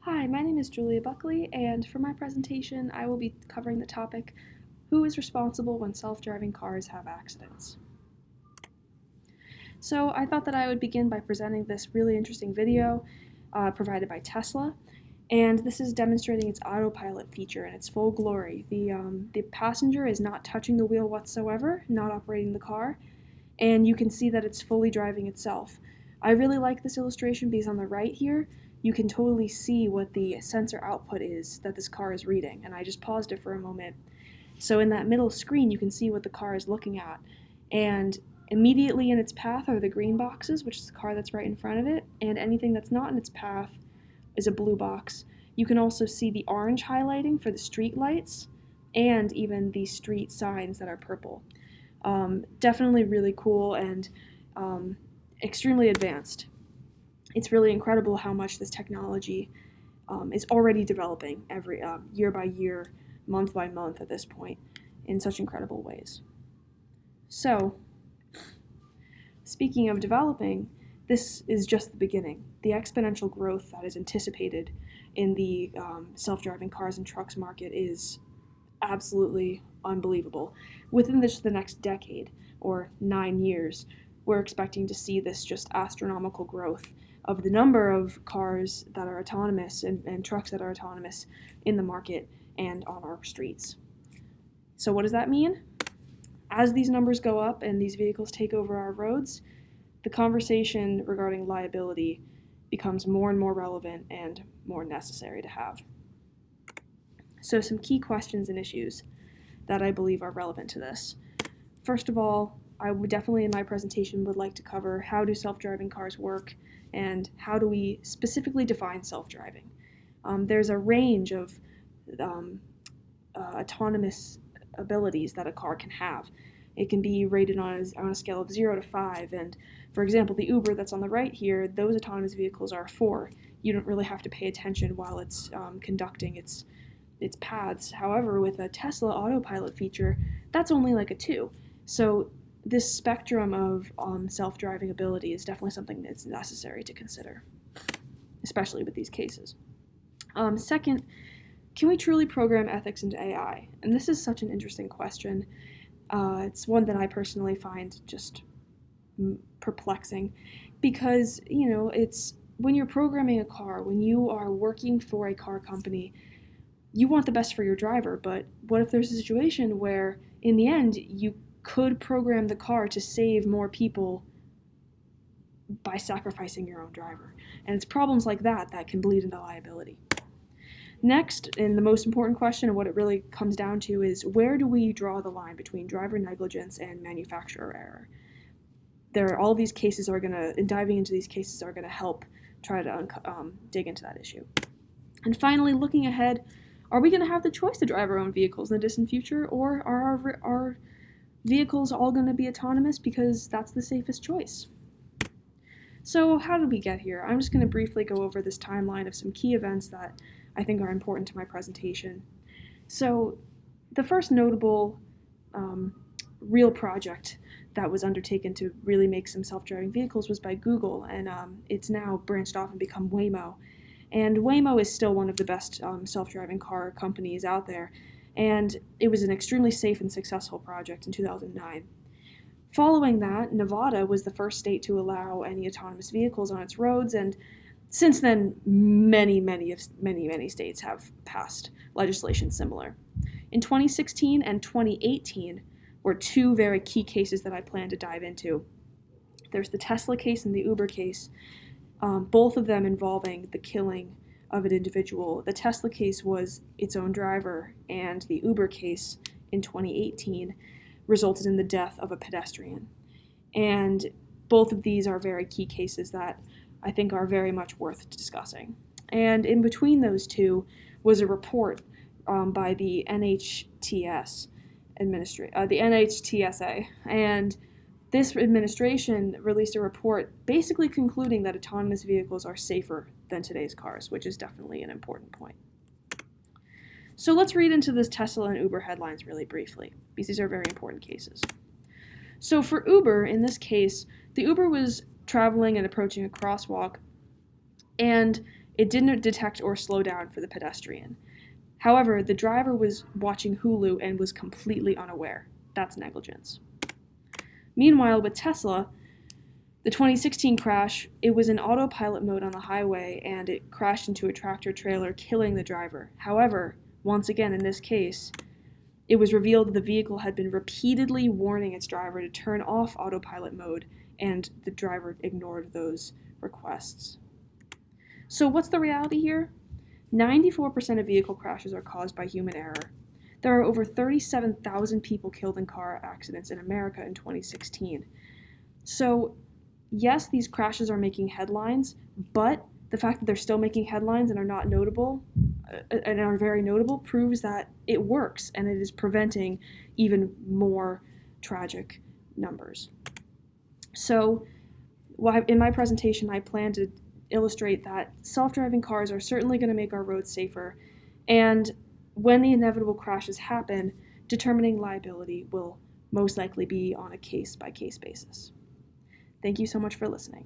Hi, my name is Julia Buckley, and for my presentation, I will be covering the topic, who is responsible when self-driving cars have accidents? So I thought that I would begin by presenting this really interesting video provided by Tesla, and this is demonstrating its autopilot feature in its full glory. The passenger is not touching the wheel whatsoever, not operating the car, and you can see that it's fully driving itself. I really like this illustration because on the right here, you can totally see what the sensor output is that this car is reading, and I just paused it for a moment. So in that middle screen, you can see what the car is looking at, and immediately in its path are the green boxes, which is the car that's right in front of it, and anything that's not in its path is a blue box. You can also see the orange highlighting for the street lights, and even the street signs that are purple. Definitely really cool and extremely advanced. It's really incredible how much this technology is already developing every year by year, month by month at this point, in such incredible ways. So, speaking of developing, this is just the beginning. The exponential growth that is anticipated in the self-driving cars and trucks market is absolutely unbelievable. Within the next decade, or 9 years, we're expecting to see this just astronomical growth of the number of cars that are autonomous and trucks that are autonomous in the market and on our streets. So what does that mean? As these numbers go up and these vehicles take over our roads, the conversation regarding liability becomes more and more relevant and more necessary to have. So some key questions and issues that I believe are relevant to this. First of all, I would definitely in my presentation would like to cover how do self-driving cars work and how do we specifically define self-driving. There's a range of autonomous abilities that a car can have. It can be rated on a scale of 0 to 5, and for example, the Uber that's on the right here, those autonomous vehicles are 4. You don't really have to pay attention while it's conducting its paths. However, with a Tesla autopilot feature, that's only like a 2. So this spectrum of self-driving ability is definitely something that's necessary to consider, especially with these cases. Second, can we truly program ethics into AI? And this is such an interesting question. It's one that I personally find just perplexing because, it's when you're programming a car, when you are working for a car company, you want the best for your driver, but what if there's a situation where in the end you could program the car to save more people by sacrificing your own driver? And it's problems like that that can bleed into liability. Next, and the most important question, and what it really comes down to, is where do we draw the line between driver negligence and manufacturer error? All these cases are diving into these cases are gonna help try to dig into that issue. And finally, looking ahead, are we gonna have the choice to drive our own vehicles in the distant future, or are our vehicles all gonna be autonomous because that's the safest choice? So how did we get here? I'm just gonna briefly go over this timeline of some key events that I think are important to my presentation. So the first notable real project that was undertaken to really make some self-driving vehicles was by Google, and it's now branched off and become Waymo. And Waymo is still one of the best self-driving car companies out there, and it was an extremely safe and successful project in 2009. Following that, Nevada was the first state to allow any autonomous vehicles on its roads, and since then, many states have passed legislation similar. In 2016 and 2018 were two very key cases that I plan to dive into. There's the Tesla case and the Uber case, both of them involving the killing of an individual. The Tesla case was its own driver, and the Uber case in 2018 resulted in the death of a pedestrian. And both of these are very key cases that I think are very much worth discussing. And in between those two was a report by the NHTSA, and this administration released a report basically concluding that autonomous vehicles are safer than today's cars, which is definitely an important point. So let's read into this Tesla and Uber headlines really briefly, because these are very important cases. So for Uber, in this case, the Uber was traveling and approaching a crosswalk, and It didn't detect or slow down for the pedestrian. However, the driver was watching Hulu and was completely unaware. That's negligence. Meanwhile, with Tesla, the 2016 crash, it was in autopilot mode on the highway and it crashed into a tractor trailer, killing the driver. However, once again in this case, it was revealed that the vehicle had been repeatedly warning its driver to turn off autopilot mode, and the driver ignored those requests. So what's the reality here? 94% of vehicle crashes are caused by human error. There are over 37,000 people killed in car accidents in America in 2016. So yes, these crashes are making headlines, but the fact that they're still making headlines and are not notable and are very notable proves that it works and it is preventing even more tragic numbers. So in my presentation, I plan to illustrate that self-driving cars are certainly going to make our roads safer, and when the inevitable crashes happen, determining liability will most likely be on a case-by-case basis. Thank you so much for listening.